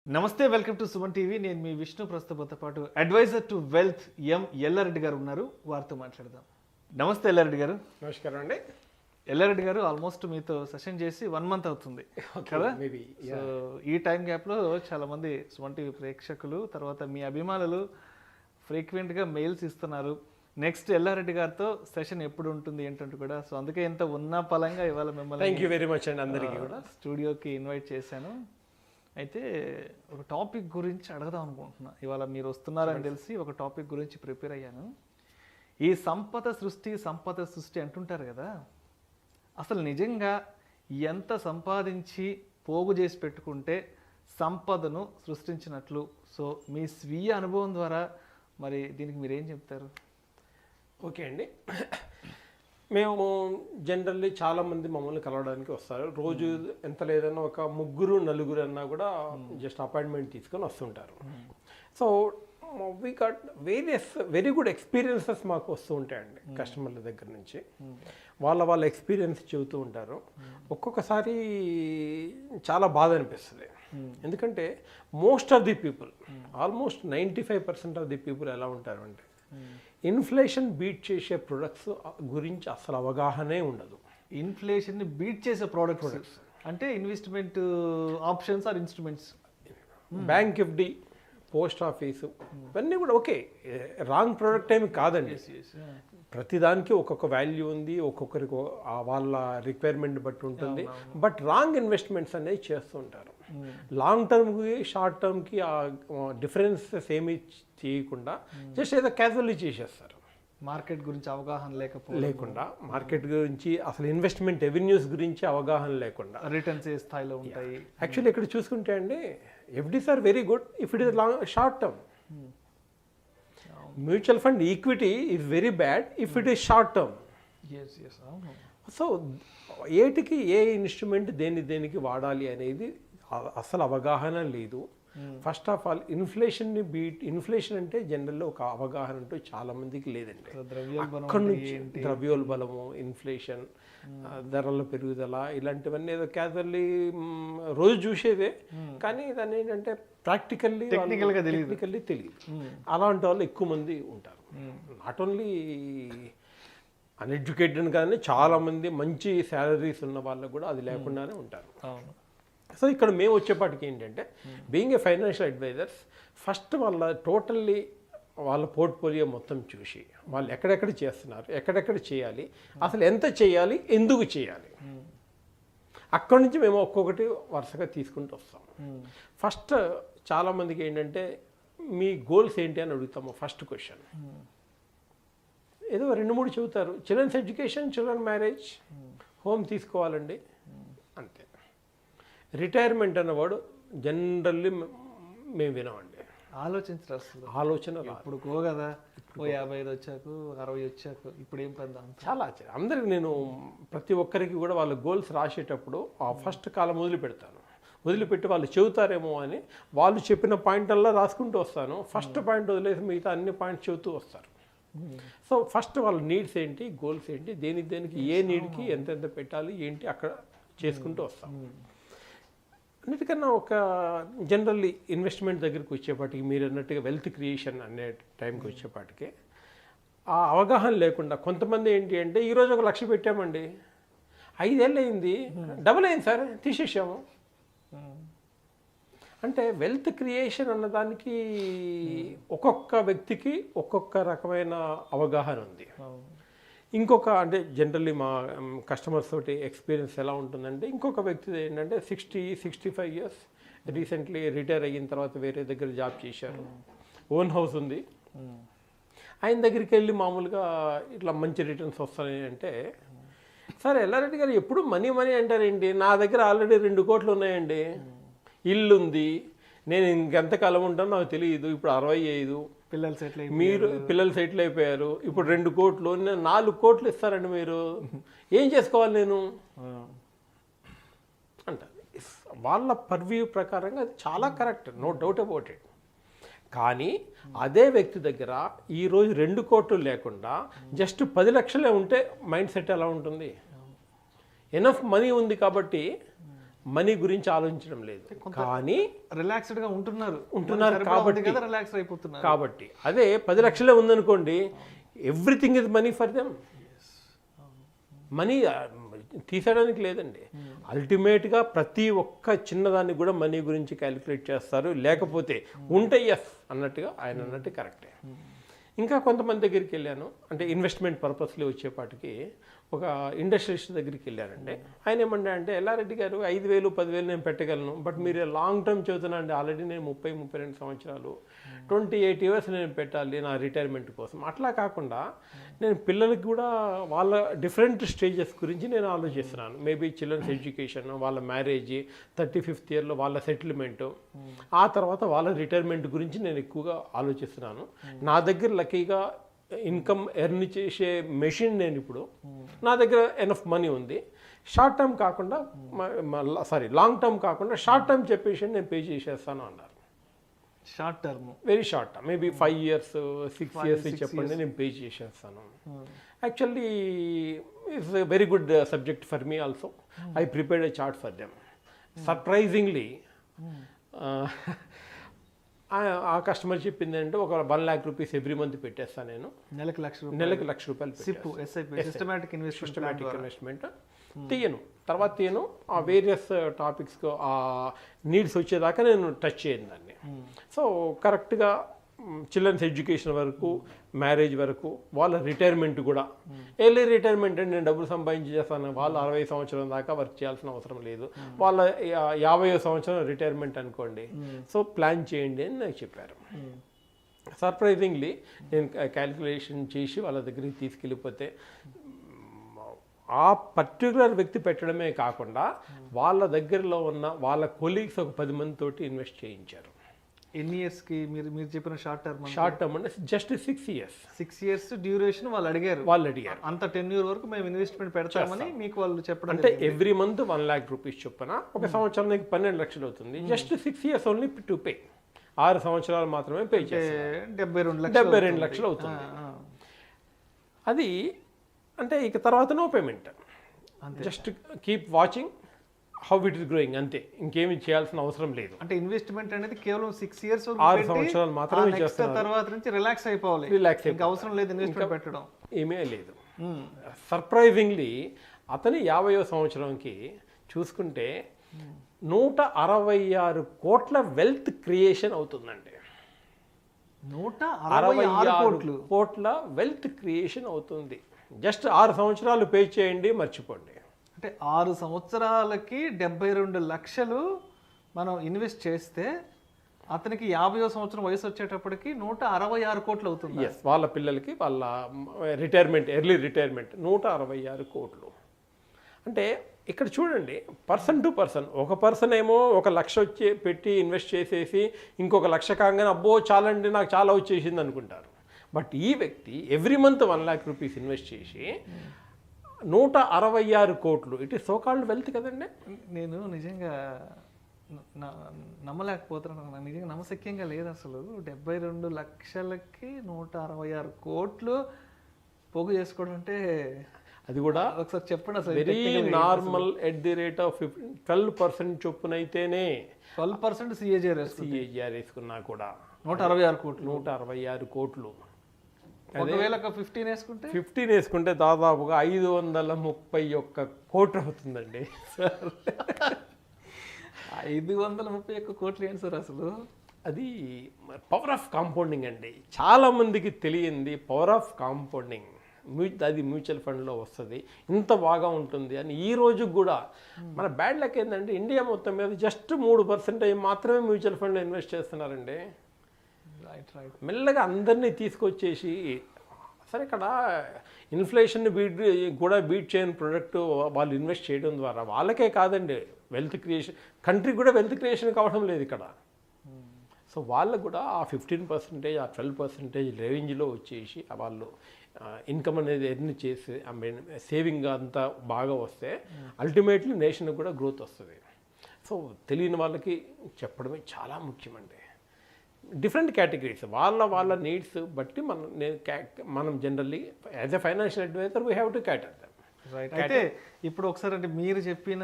నమస్తే, welcome to Suman TV. నేను మీ విష్ణు. ప్రస్తుతంతో పాటు అడ్వైజర్ టు వెల్త్ యెల్లా రెడ్డి గారు ఉన్నారు. వారితో మాట్లాడదాం. నమస్తే యెల్లా రెడ్డి గారు. నమస్కారం అండి. యెల్లా రెడ్డి గారు, ఆల్మోస్ట్ మీతో సెషన్ చేసి 1 month అవుతుంది కదా. సో ఈ టైం గ్యాప్లో చాలా మంది సుమన్ టీవీ ప్రేక్షకులు, తర్వాత మీ అభిమానులు ఫ్రీక్వెంట్గా మెయిల్స్ ఇస్తున్నారు. నెక్స్ట్ యెల్లా రెడ్డి గారితో సెషన్ ఎప్పుడు ఉంటుంది ఏంటంటే కూడా. సో అందుకే ఇంత ఉన్న పలంగా ఇవాళ మిమ్మల్ని థ్యాంక్ యూ వెరీ మచ్ అండి అందరికీ కూడా స్టూడియోకి ఇన్వైట్ చేశాను. అయితే ఒక టాపిక్ గురించి అడగదాం అనుకుంటున్నా. ఇవాళ మీరు వస్తున్నారని తెలిసి ఒక టాపిక్ గురించి ప్రిపేర్ అయ్యాను. ఈ సంపద సృష్టి అంటుంటారు కదా, అసలు నిజంగా ఎంత సంపాదించి పోగు చేసి పెట్టుకుంటే సంపదను సృష్టించినట్లు? సో మీ స్వీయ అనుభవం ద్వారా మరి దీనికి మీరేం చెప్తారు? ఓకే అండి. మేము జనరల్లీ చాలామంది మమ్మల్ని కలవడానికి వస్తారు. రోజు ఎంత లేదన్నా ఒక 3-4 అన్నా కూడా జస్ట్ అపాయింట్మెంట్ తీసుకొని వస్తుంటారు. So we got very good experiences మాకు వస్తూ ఉంటాయండి కస్టమర్ల దగ్గర నుంచి. వాళ్ళ ఎక్స్పీరియన్స్ చెబుతూ ఉంటారు. ఒక్కొక్కసారి చాలా బాధ అనిపిస్తుంది. ఎందుకంటే most of the people, almost 95% of the people ఎలా ఉంటారు అంటే ఇన్ఫ్లేషన్ బీట్ చేసే ప్రొడక్ట్స్ గురించి అసలు అవగాహనే ఉండదు. ఇన్ఫ్లేషన్ బీట్ చేసే ప్రోడక్ట్స్ అంటే investment options or instruments, bank FD, post office, ఇవన్నీ కూడా ఓకే, రాంగ్ ప్రోడక్ట్ ఏమి కాదండి. ప్రతిదానికి ఒక్కొక్క వాల్యూ ఉంది, ఒక్కొక్కరికి వాళ్ళ రిక్వైర్మెంట్ బట్టి ఉంటుంది. బట్ రాంగ్ ఇన్వెస్ట్మెంట్స్ అనేవి చేస్తూ ఉంటారు. లాంగ్ టర్మ్కి షార్ట్ టర్మ్కి ఆ డిఫరెన్సెస్ ఏమీ చేయకుండా జస్ట్ ఏదో క్యాజువల్లీ చేసేస్తారు. మార్కెట్ గురించి అవగాహన లేకుండా, మార్కెట్ గురించి అసలు ఇన్వెస్ట్మెంట్ రెవెన్యూస్ గురించి అవగాహన లేకుండా, రిటర్న్స్ ఏ స్థాయిలో ఉంటాయి. యాక్చువల్లీ ఇక్కడ చూసుకుంటే అండి FDs are very good if it is short term. Mutual fund equity is very bad if it is short term. So ఏటికి ఏ ఇన్స్ట్రుమెంట్ దేనికి వాడాలి అనేది అసలు అవగాహన లేదు. ఫస్ట్ ఆఫ్ ఆల్ ఇన్ఫ్లేషన్ అంటే జనరల్లో ఒక అవగాహన అంటూ చాలా మందికి లేదండి. అక్కడి నుంచి ద్రవ్యోల్బలము, ఇన్ఫ్లేషన్, ధరల పెరుగుదల, ఇలాంటివన్నీ ఏదో క్యాజువల్లీ రోజు చూసేదే, కానీ దాన్ని ఏంటంటే టెక్నికల్గా తెలియదు. అలాంటి వాళ్ళు ఎక్కువ మంది ఉంటారు. నాట్ ఓన్లీ అన్ఎడ్యుకేటెడ్ కానీ చాలామంది మంచి శాలరీస్ ఉన్న వాళ్ళకు కూడా అది లేకుండానే ఉంటారు. సో ఇక్కడ మేము వచ్చేపాటికి ఏంటంటే being a financial advisors, first వాళ్ళ పోర్ట్ఫోలియో మొత్తం చూసి వాళ్ళు ఎక్కడెక్కడ చేస్తున్నారు, ఎక్కడెక్కడ చేయాలి, అసలు ఎంత చేయాలి, ఎందుకు చేయాలి, అక్కడి నుంచి మేము ఒక్కొక్కటి వరుసగా తీసుకుంటూ వస్తాం. ఫస్ట్ చాలామందికి ఏంటంటే మీ గోల్స్ ఏంటి అని అడుగుతాము. ఫస్ట్ క్వశ్చన్ ఏదో 2-3 చెబుతారు. Children's education, children marriage, home తీసుకోవాలండి, అంతే. రిటైర్మెంట్ అన్నవాడు జనరల్లీ మేము వినమండి. ఆలోచన ఇప్పుడు కదా 55 వచ్చాక 60 వచ్చాక ఇప్పుడు ఏం పని. చాలా అందరికి నేను ప్రతి ఒక్కరికి కూడా వాళ్ళ గోల్స్ రాసేటప్పుడు ఆ ఫస్ట్ కాలం వదిలిపెట్టి వాళ్ళు చెబుతారేమో అని వాళ్ళు చెప్పిన పాయింట్ల్లో రాసుకుంటూ వస్తాను. ఫస్ట్ పాయింట్ వదిలేసి మిగతా అన్ని పాయింట్స్ చెబుతూ వస్తారు. సో ఫస్ట్ వాళ్ళ నీడ్స్ ఏంటి, గోల్స్ ఏంటి, దేనికి ఏ నీడ్కి ఎంత పెట్టాలి ఏంటి అక్కడ చేసుకుంటూ వస్తాం. అన్నిటికన్నా ఒక జనరల్లీ ఇన్వెస్ట్మెంట్ దగ్గరికి వచ్చేపాటికి మీరు అన్నట్టుగా వెల్త్ క్రియేషన్ అనే టైంకి వచ్చేపాటికి ఆ అవగాహన లేకుండా కొంతమంది ఏంటి అంటే ఈరోజు 1 లక్ష పెట్టామండి, 5 ఏళ్ళు అయింది, డబుల్ అయింది సార్, తీసేసాము అంటే. వెల్త్ క్రియేషన్ అన్నదానికి ఒక్కొక్క వ్యక్తికి ఒక్కొక్క రకమైన అవగాహన ఉంది. ఇంకొక అంటే జనరల్లీ మా కస్టమర్స్ తోటి ఎక్స్పీరియన్స్ ఎలా ఉంటుందంటే, ఇంకొక వ్యక్తి ఏంటంటే 60-65 ఇయర్స్, రీసెంట్లీ రిటైర్ అయిన తర్వాత వేరే దగ్గర జాబ్ చేశారు, ఓన్ హౌస్ ఉంది. ఆయన దగ్గరికి వెళ్ళి మామూలుగా ఇట్లా మంచి రిటర్న్స్ వస్తాయి అంటే, సార్ యెల్లా రెడ్డి గారు ఎప్పుడు మనీ అంటారేంటి, నా దగ్గర ఆల్రెడీ 2 కోట్లు ఉన్నాయండి, ఇల్లు ఉంది, నేను ఇంకెంతకాలం ఉంటానో నాకు తెలియదు, ఇప్పుడు 65, పిల్లలు సెటిల్ అయిపోయారు, ఇప్పుడు 2 కోట్లు, 4 కోట్లు ఇస్తారండి, మీరు ఏం చేసుకోవాలి నేను అంటారు. వాళ్ళ పర్వ్యూ ప్రకారంగా అది చాలా correct, no doubt about it. కానీ అదే వ్యక్తి దగ్గర ఈరోజు 2 కోట్లు లేకుండా జస్ట్ 10 లక్షలే ఉంటే మైండ్ సెట్ ఎలా ఉంటుంది? ఎనఫ్ మనీ ఉంది కాబట్టి మనీ గురించి ఆలోచించడం లేదు. కానీ రిలాక్స్డ్గా ఉంటున్నారు కాబట్టి అదే 10 లక్షలే ఉందనుకోండి, everything is money for them. Money తీసేయడానికి లేదండి. అల్టిమేట్గా ప్రతి ఒక్క చిన్నదాన్ని కూడా మనీ గురించి క్యాలిక్యులేట్ చేస్తారు. లేకపోతే ఉంటే ఎస్ అన్నట్టుగా ఆయన అన్నట్టు కరెక్టే. ఇంకా కొంతమంది దగ్గరికి వెళ్ళాను, అంటే ఇన్వెస్ట్మెంట్ పర్పస్లో వచ్చేపాటికి ఒక ఇండస్ట్రియలిస్ట్ దగ్గరికి వెళ్ళానంటే ఆయన ఏమన్నా అంటే, యల్లా రెడ్డి గారు 5,000 10,000 నేను పెట్టగలను, బట్ మీరు లాంగ్ టర్మ్ చదువుతున్నాండి, ఆల్రెడీ నేను 30-32 సంవత్సరాలు 28 ఇయర్స్ నేను పెట్టాలి నా రిటైర్మెంట్ కోసం. అట్లా కాకుండా నేను పిల్లలకి కూడా వాళ్ళ డిఫరెంట్ స్టేజెస్ గురించి నేను ఆలోచిస్తున్నాను. మేబీ చిల్డ్రన్స్ ఎడ్యుకేషన్, వాళ్ళ మ్యారేజ్, 35th ఇయర్లో వాళ్ళ సెటిల్మెంటు, ఆ తర్వాత వాళ్ళ రిటైర్మెంట్ గురించి నేను ఎక్కువగా ఆలోచిస్తున్నాను. నా దగ్గర లక్కీగా ఇన్కమ్ ఎర్న్ చేసే మెషిన్ నేను ఇప్పుడు, నా దగ్గర ఎనఫ్ మనీ ఉంది. షార్ట్ టర్మ్ కాకుండా లాంగ్ టర్మ్ కాకుండా షార్ట్ టర్మ్ చెప్పేసి నేను పే చేసేస్తాను అన్నారు. Short term, very short term, maybe 5 years 6 years చెప్పండి, నేను పే చేసేస్తాను. Actually it's a very good subject for me also. I prepared a chart for them. Surprisingly ఆ కస్టమర్ చెప్పింది అంటే ఒక 1 lakh rupees ఎవ్రీ మంత్ పెట్టేస్తాను నేను, నెలకు 1,00,000 రూపాయలు సిస్టమాటిక్ ఇన్వెస్ట్మెంట్ తీయను, తర్వాత తీయను. ఆ వేరియస్ టాపిక్స్కి ఆ నీడ్స్ వచ్చేదాకా నేను టచ్ చేయను దాన్ని. సో కరెక్ట్గా చిల్డ్రన్స్ ఎడ్యుకేషన్ వరకు, మ్యారేజ్ వరకు, వాళ్ళ రిటైర్మెంట్ కూడా. ఎర్లీ రిటైర్మెంట్ అంటే నేను డబ్బులు సంపాదించి చేస్తాను, వాళ్ళు 60 సంవత్సరం దాకా వర్క్ చేయాల్సిన అవసరం లేదు, వాళ్ళ 50వ సంవత్సరం రిటైర్మెంట్ అనుకోండి, సో ప్లాన్ చేయండి అని నాకు చెప్పారు. సర్ప్రైజింగ్లీ నేను క్యాలిక్యులేషన్ చేసి వాళ్ళ దగ్గరికి తీసుకెళ్ళిపోతే ఆ పర్టికులర్ వ్యక్తి పెట్టడమే కాకుండా వాళ్ళ దగ్గరలో ఉన్న వాళ్ళ కొలీగ్స్ ఒక 10 మందితోటి ఇన్వెస్ట్ చేయించారు. ఎన్ని ఇయర్స్కి మీరు చెప్పిన షార్ట్ టర్మ్ అంటే జస్ట్ 6 years. 6 years డ్యూరేషన్ వాళ్ళు అడిగారు. అంత 10 years వరకు మేము ఇన్వెస్ట్మెంట్ పెడతామని మీకు వాళ్ళు చెప్పడం. అంటే ఎవ్రీ మంత్ 1 lakh rupees చొప్పున ఒక సంవత్సరానికి 12 లక్షలు అవుతుంది. Just 6 years only to pay. 6 సంవత్సరాలు మాత్రమే పే చేస్తారు, 72 లక్షలు అవుతుంది. అది అంటే ఇక తర్వాత no payment, just keep watching how it is growing, అంతే, ఇంకేమి చేయాల్సిన అవసరం లేదు. అంటే ఇన్వెస్ట్మెంట్ అనేది కేవలం 6 years 6 సంవత్సరాలు మాత్రమే చేస్తారు. తర్వాత నుంచి రిలాక్స్ అయిపోవాలి, ఇంకా అవసరం లేదు ఇన్వెస్ట్మెంట్ పెట్టడం, ఏమీ లేదు. సర్ప్రైజింగ్లీ అతని 50వ సంవత్సరంకి చూసుకుంటే 166 కోట్ల వెల్త్ క్రియేషన్ అవుతుందండి. 166 కోట్ల వెల్త్ క్రియేషన్ అవుతుంది. జస్ట్ 6 సంవత్సరాలు పే చేయండి, మర్చిపోండి. అంటే 6 సంవత్సరాలకి 72 లక్షలు మనం ఇన్వెస్ట్ చేస్తే అతనికి 50వ సంవత్సరం వయసు వచ్చేటప్పటికి 166 కోట్లు అవుతుంది. ఎస్, వాళ్ళ పిల్లలకి వాళ్ళ రిటైర్మెంట్, ఎర్లీ రిటైర్మెంట్ 166 కోట్లు. అంటే ఇక్కడ చూడండి, పర్సన్ టు పర్సన్, ఒక పర్సన్ ఏమో 1 లక్ష పెట్టి ఇన్వెస్ట్ చేసేసి ఇంకొక 1 లక్ష కాగానే అబ్బో చాలండి నాకు చాలా వచ్చేసింది అనుకుంటారు. బట్ ఈ వ్యక్తి every month 1 lakh rupees invest చేసి 166 కోట్లు, it is so called wealth కదండి. నేను నిజంగా నమ్మలేకపోతున్నాను, నాకు నిజంగా నమ్మశక్యంగా లేదు అసలు. 72 లక్షలకి 166 కోట్లు పోగు చేసుకోవడం అంటే, అది కూడా ఒకసారి చెప్పండి అసలు. Very normal at the rate of 12% చొప్పున అయితేనే 12% సిఏజిఆర్ వేసుకున్నా కూడా 166 కోట్లు. 166 కోట్లు. ఒకవేళ 15 వేసుకుంటే దాదాపుగా 531 కోట్లు అవుతుందండి. 531 కోట్లు ఏంటి సార్ అసలు? అది పవర్ ఆఫ్ కాంపౌండింగ్ అండి. చాలామందికి తెలియంది పవర్ ఆఫ్ కాంపౌండింగ్. అది మ్యూచువల్ ఫండ్లో వస్తుంది, ఇంత బాగా ఉంటుంది అని. ఈ రోజు కూడా మన బ్యాడ్ లక్ ఏంటంటే ఇండియా మొత్తం మీద జస్ట్ 3% మాత్రమే మ్యూచువల్ ఫండ్లో ఇన్వెస్ట్ చేస్తున్నారండి. మెల్లగా అందరినీ తీసుకొచ్చేసి, సరే ఇక్కడ ఇన్ఫ్లేషన్ బీట్ చేయని ప్రొడక్ట్ వాళ్ళు ఇన్వెస్ట్ చేయడం ద్వారా వాళ్ళకే కాదండి వెల్త్ క్రియేషన్, కంట్రీ కూడా వెల్త్ క్రియేషన్ కావడం లేదు ఇక్కడ. సో వాళ్ళకు కూడా ఆ 15%, ఆ 12% రేంజ్లో వచ్చేసి వాళ్ళు ఇన్కమ్ అనేది ఎర్న్ చేసి, ఐ మీన్ సేవింగ్ అంతా బాగా వస్తే అల్టిమేట్లీ నేషన్కి కూడా గ్రోత్ వస్తుంది. సో తెలియని వాళ్ళకి చెప్పడమే చాలా ముఖ్యమండి. డిఫరెంట్ కేటగిరీస్, వాళ్ళ నీడ్స్ బట్టి మనం generally as a financial advisor we have to cater them. Right. అయితే ఇప్పుడు ఒకసారి అంటే మీరు చెప్పిన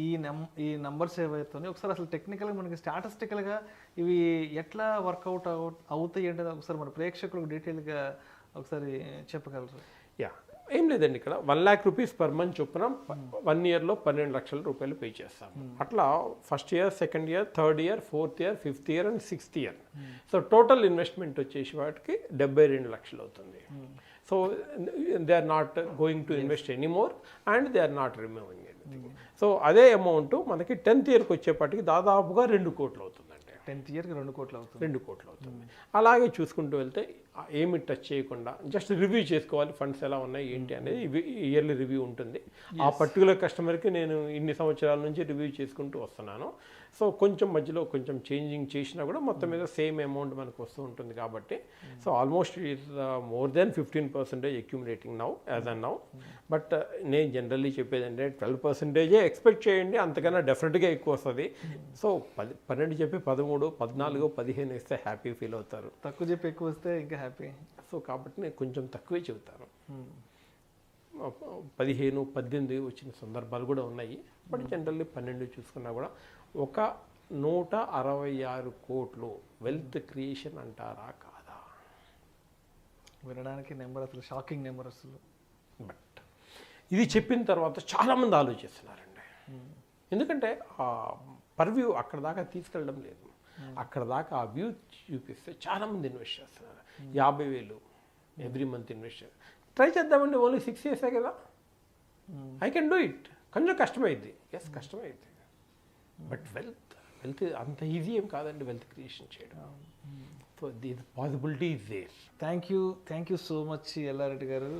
ఈ నంబర్స్ ఏవైతే ఒకసారి అసలు టెక్నికల్గా మనకి స్టాటిస్టికల్గా ఇవి ఎట్లా వర్కౌట్ అవుతాయి అంటే ఒకసారి మన ప్రేక్షకులకు డీటెయిల్గా ఒకసారి చెప్పగలరు? యా, ఏం లేదండి, ఇక్కడ 1 lakh రూపీస్ పర్ మంత్ చొప్పున 1 yearలో 12 లక్షల రూపాయలు పే చేస్తాం. అట్లా first year, second year, third year, fourth year, fifth year and sixth year. So total investment వచ్చేసి వాటికి 72 లక్షలు అవుతుంది. So they are not going to invest anymore and they are not removing anything. So అదే amount మనకి 10th ఇయర్కి వచ్చేప్పటికి దాదాపుగా 2 కోట్లు అవుతుందండి. 10th ఇయర్కి 2 కోట్లు అవుతుంది. 2 కోట్లు అవుతుంది. అలాగే చూసుకుంటూ వెళ్తే ఏమి టచ్ చేయకుండా జస్ట్ రివ్యూ చేసుకోవాలి, ఫండ్స్ ఎలా ఉన్నాయి ఏంటి అనేది ఇయర్లీ రివ్యూ ఉంటుంది. ఆ పర్టికులర్ కస్టమర్కి నేను ఇన్ని సంవత్సరాల నుంచి రివ్యూ చేసుకుంటూ వస్తున్నాను. సో కొంచెం మధ్యలో కొంచెం చేంజింగ్ చేసినా కూడా మొత్తం మీద సేమ్ అమౌంట్ మనకు వస్తూ ఉంటుంది కాబట్టి so almost it more than 15% accumulating now as and now. But నేను జనరల్లీ చెప్పేది అంటే 12% ఎక్స్పెక్ట్ చేయండి, అంతకన్నా డెఫినెట్గా ఎక్కువ వస్తుంది. సో 12 చెప్పి 13, 14, 15 ఇస్తే హ్యాపీ ఫీల్ అవుతారు. తక్కువ చెప్పి ఎక్కువ వస్తే ఇంకా హ్యాపీ. సో కాబట్టి నేను కొంచెం తక్కువే చెబుతాను. 15, 18 వచ్చిన సందర్భాలు కూడా ఉన్నాయి. బట్ జనరల్లీ 12 చూసుకున్నా కూడా ఒక 166 కోట్లు వెల్త్ క్రియేషన్ అంటారా కాదా? వినడానికి నెంబర్ అసలు షాకింగ్ నెంబర్ అసలు. బట్ ఇది చెప్పిన తర్వాత చాలామంది ఆలోచిస్తున్నారండి. ఎందుకంటే ఆ పర్వ్యూ అక్కడ దాకా తీసుకెళ్ళడం లేదు. అక్కడ దాకా ఆ వ్యూ చూపిస్తే చాలామంది ఇన్వెస్ట్ చేస్తున్నారు. 50,000 ఎవ్రీ మంత్ ఇన్వెస్ట్ ట్రై చేద్దామండి. ఓన్లీ 6 years కదా, ఐ కెన్ డూ ఇట్. కొంచెం కష్టమైంది, ఎస్ కష్టమైంది. బట్ వెల్త్ అంత ఈజీ ఏం కాదండి వెల్త్ క్రియేషన్ చేయడం. So the possibility is there. Thank you so much Yellareddy గారు.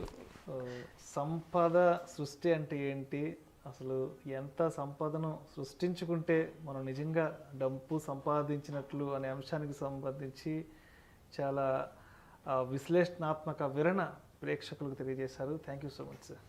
సంపద సృష్టి అంటే ఏంటి, అసలు ఎంత సంపదను సృష్టించుకుంటే మనం నిజంగా డబ్బు సంపాదించినట్లు అనే అంశానికి సంబంధించి చాలా విశ్లేషణాత్మక వివరణ ప్రేక్షకులకు తెలియజేశారు. Thank you so much sir.